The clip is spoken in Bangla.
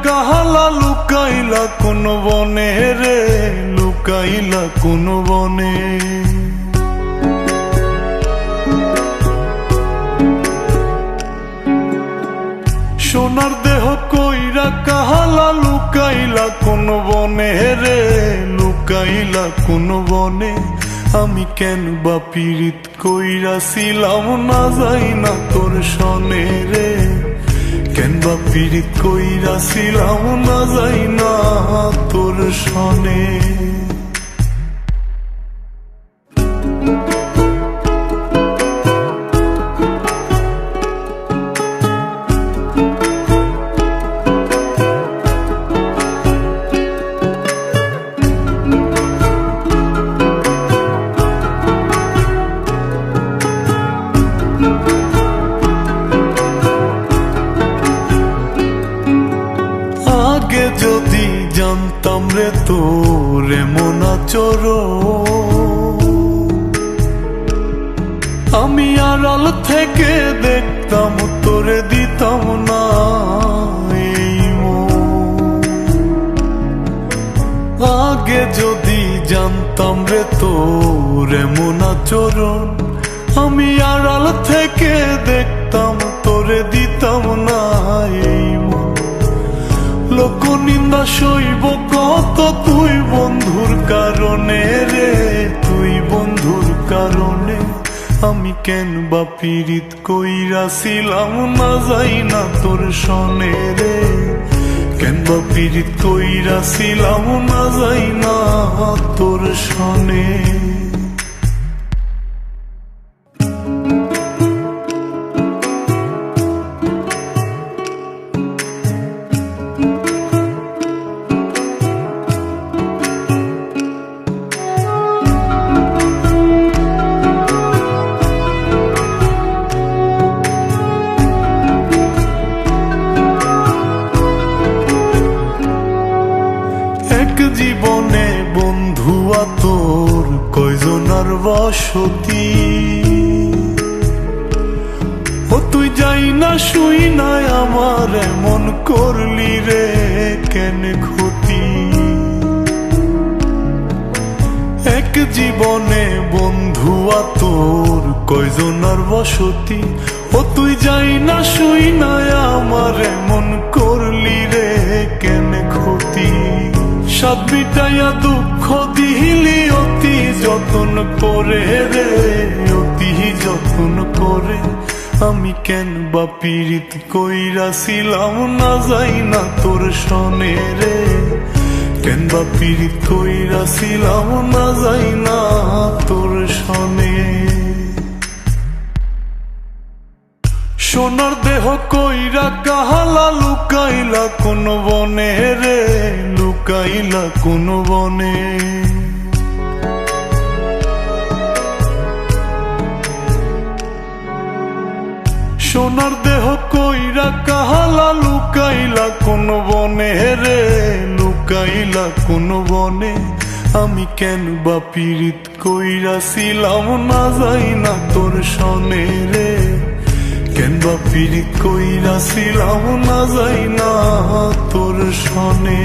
কাহালা লুকাইলা কোন বনে রে, লুকাইলা কোন বনে। সোনার দেহ কইরা কাহালা লুকাইলা কোন বনে রে, লুকাইলা কোন বনে। আমি কেন বা পীড়িত কইরাছিলাম না যাই না তোর সনে রে, কেন বা পীড়িত কইরাছিলাম না যাই না তোর সনে। আগে যদি জানতাম রে তোর এমন আচরণ, আমি আড়াল থেকে দেখতাম তোরে দিতাম না এই মন। আগে যদি জানতাম রে তোর এমন আচরণ, আমি আড়াল থেকে দেখতাম তোরে দিতাম না এই মন। লোক নিন্দা সইব কত তুই বন্ধুর কারণে রে, তুই বন্ধুর কারণে। আমি কেন বা পীড়িত কইরাছিলাম না যাই না তোর সনে রে, কেন বা পীড়িত কইরাছিলাম না যাই না তোর সনে। জীবনে বন্ধুয়া তোর কয়জনার বসতি, ও তুই যাই না শুই নাই আমার এমন করলি রে কেন ক্ষতি। এক জীবনে বন্ধুয়া তোর কয়জনার বসতি, ও তুই যাই না শুই নাই আমার এমন করলি রে কেন ক্ষতি। সাত মিটাইয়া দুঃখ দিলি অতি যতন করে রে, অতি যতন করে। আমি কেন বা পীড়িত কইরাছিলাম না যাই না তোর সনে রে, কেন বা পীড়িত কইরাছিলাম না যাই না তোর সনে। সোনার দেহ কইরা কাহালা লুকাইলা কোন বনে রে, লুকাইলা কোন বনে। সোনার দেহ কইরা কাহালা লুকাইলা কোন বনে রে, লুকাইলা কোন বনে। আমি কেন বা পীড়িত কইরাছিলাম না যাই না তোর সনে রে, কেন বা পীড়িত কইরাছিলাম না যাই না তোর সনে।